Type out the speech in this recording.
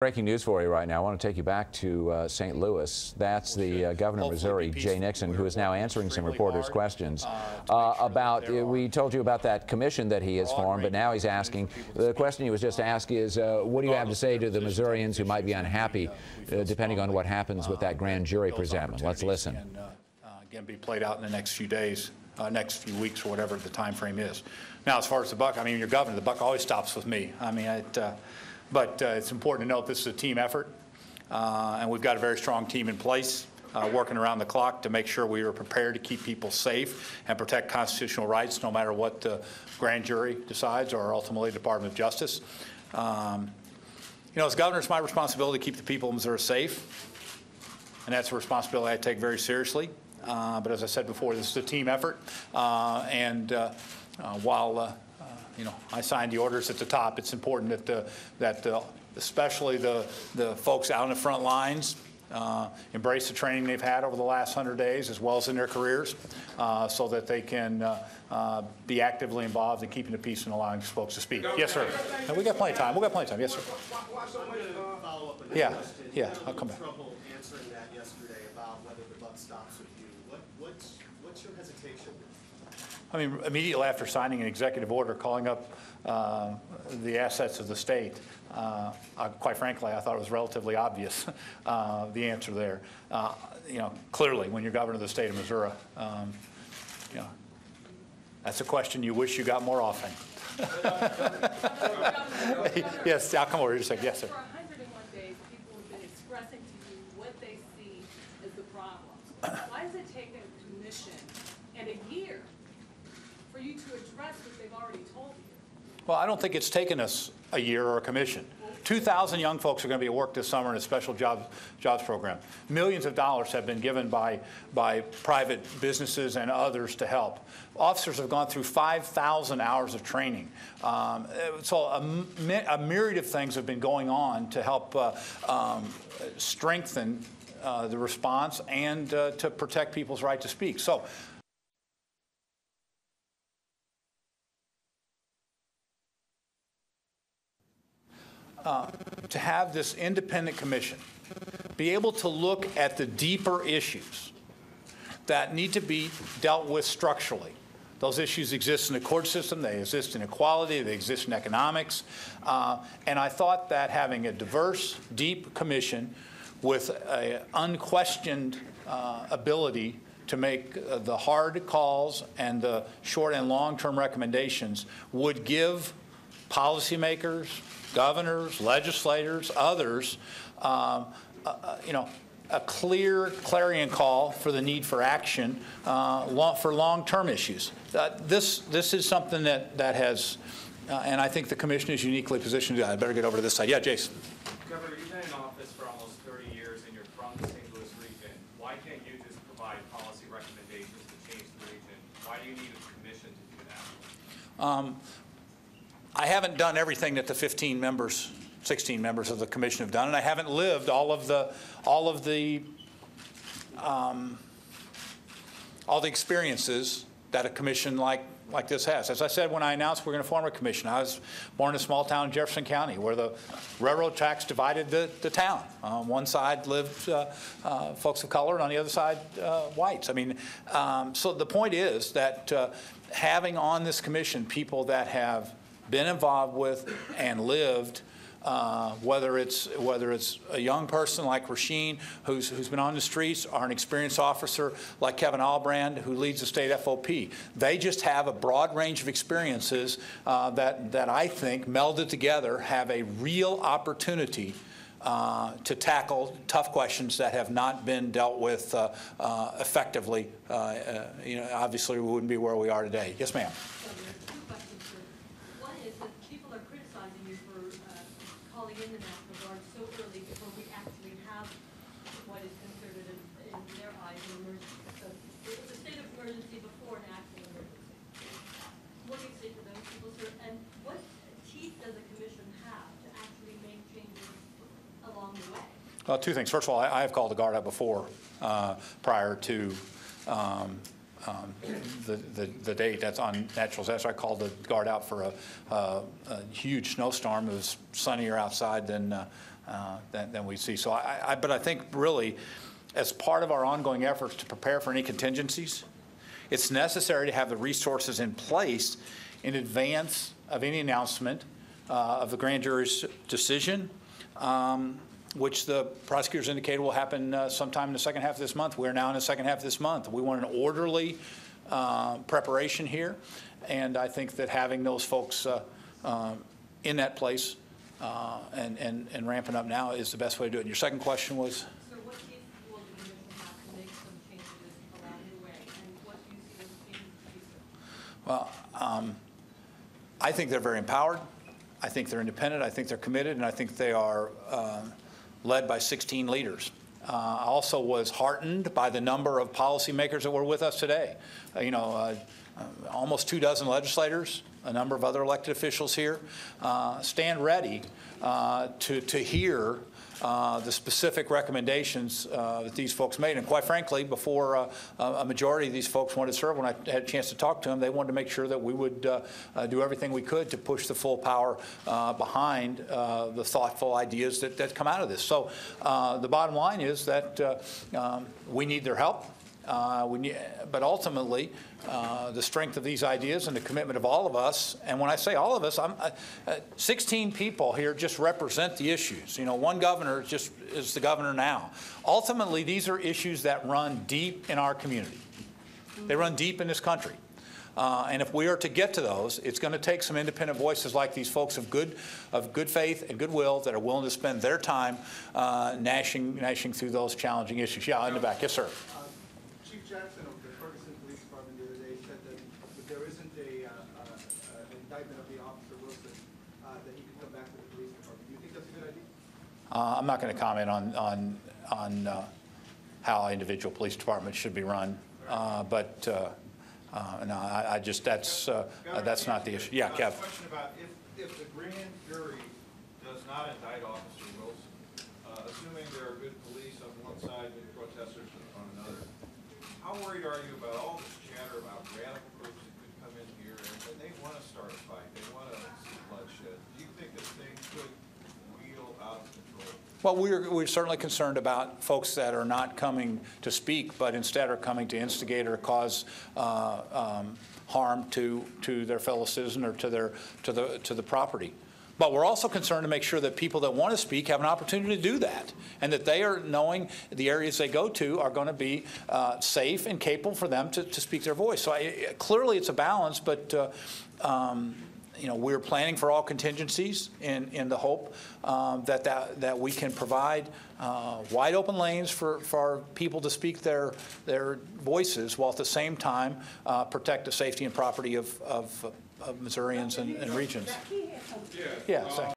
Breaking news for you right now. I want to take you back to St. Louis. That's the governor of Missouri, Jay Nixon, who is now answering some reporters' questions about, we told you about that commission that he has formed, but now he's asking, the question he was just asked is, what do you have to say to the Missourians who might be unhappy, depending on what happens with that grand jury presentment? Let's listen. Again, be played out in the next few days, next few weeks, or whatever the time frame is. Now, as far as the buck, I mean, your governor, the buck always stops with me. I mean, but it's important to note this is a team effort, and we've got a very strong team in place working around the clock to make sure we are prepared to keep people safe and protect constitutional rights no matter what the grand jury decides or ultimately the Department of Justice. You know, as governor, it's my responsibility to keep the people of Missouri safe, and that's a responsibility I take very seriously. But as I said before, this is a team effort, while you know, I signed the orders at the top. It's important that especially the folks out in the front lines embrace the training they've had over the last 100 days, as well as in their careers, so that they can be actively involved in keeping the peace and allowing folks to speak. Yes, sir. And we got plenty of time. We got plenty of time. Yes, sir. Yeah. I'll come back. Trouble answering that yesterday about whether the buck stops with you. What's your hesitation? I mean, immediately after signing an executive order calling up the assets of the state, quite frankly, I thought it was relatively obvious, the answer there. You know, clearly, when you're governor of the state of Missouri, you know, that's a question you wish you got more often. Yes, I'll come over here just a second. Yes, sir. For 101 days, people have been expressing to you what they see as the problems. Why does it take a commission and a year for you to address what they've already told you? Well, I don't think it's taken us a year or a commission. 2,000 young folks are going to be at work this summer in a special jobs program. Millions of dollars have been given by private businesses and others to help. Officers have gone through 5,000 hours of training. So a myriad of things have been going on to help strengthen the response and to protect people's right to speak. So. To have this independent commission be able to look at the deeper issues that need to be dealt with structurally. Those issues exist in the court system, they exist in equality, they exist in economics, and I thought that having a diverse, deep commission with an unquestioned ability to make the hard calls and the short and long-term recommendations would give policymakers, governors, legislators, others, you know, a clear clarion call for the need for action for long-term issues. This is something that has, and I think the commission is uniquely positioned to do that. I better get over to this side. Yeah, Jason. Governor, you've been in office for almost 30 years and you're from the St. Louis region. Why can't you just provide policy recommendations to change the region? Why do you need a commission to do that? I haven't done everything that the 16 members of the commission have done, and I haven't lived all the experiences that a commission like this has. As I said when I announced we're going to form a commission, I was born in a small town in Jefferson County where the railroad tracks divided the town. On one side lived folks of color, and on the other side whites. I mean, so the point is that having on this commission people that have been involved with and lived, whether it's a young person like Rasheen who's been on the streets, or an experienced officer like Kevin Albrand who leads the state FOP. They just have a broad range of experiences that I think melded together have a real opportunity to tackle tough questions that have not been dealt with effectively. You know, obviously we wouldn't be where we are today. Yes, ma'am. Calling in the National Guard so early before we actually have what is considered in their eyes an emergency. So it was a state of emergency before an actual emergency. What do you say to those people, sir? And what teeth does a commission have to actually make changes along the way? Well, two things. First of all, I have called the Guard out before, prior to the date. That's on natural disaster. I called the Guard out for a huge snowstorm. It was sunnier outside than than we see. So but I think really, as part of our ongoing efforts to prepare for any contingencies, it's necessary to have the resources in place in advance of any announcement of the grand jury's decision, which the prosecutors indicated will happen sometime in the second half of this month. We're now in the second half of this month. We want an orderly preparation here, and I think that having those folks in that place and ramping up now is the best way to do it. And your second question was? So what cases will the commission have to make some changes along the way, and what do you see those changes to be? Well, I think they're very empowered. I think they're independent. I think they're committed, and I think they are led by 16 leaders. I also was heartened by the number of policymakers that were with us today. Almost 24 legislators, a number of other elected officials here, stand ready to hear the specific recommendations that these folks made. And quite frankly, before a majority of these folks wanted to serve, when I had a chance to talk to them, they wanted to make sure that we would do everything we could to push the full power behind the thoughtful ideas that come out of this. So the bottom line is that we need their help. But ultimately, the strength of these ideas and the commitment of all of us, and when I say all of us, 16 people here just represent the issues. One governor just is the governor now. Ultimately, these are issues that run deep in our community. They run deep in this country. And if we are to get to those, it's going to take some independent voices like these folks of good faith and goodwill that are willing to spend their time gnashing through those challenging issues. Yeah, in the back. Yes, sir. Chief Jackson of the Ferguson Police Department the other day said that if there isn't an indictment of the officer Wilson, that he could come back to the police department. Do you think that's a good idea? I'm not going to comment on how individual police departments should be run, but no, that's not the issue. Yeah, Kev. Question about if the grand jury does not indict Officer Wilson, assuming there are good police on one side and protesters on another, how worried are you about all this chatter about radical groups that could come in here and they want to start a fight, they want to see bloodshed? Do you think this thing could wheel out of control? Well, we're certainly concerned about folks that are not coming to speak, but instead are coming to instigate or cause harm to their fellow citizen or to the property. But we're also concerned to make sure that people that want to speak have an opportunity to do that, and that they are knowing the areas they go to are going to be safe and capable for them to speak their voice. So clearly it's a balance, but we're planning for all contingencies in the hope that we can provide wide open lanes for people to speak their voices, while at the same time protect the safety and property of Missourians and regions. Yeah.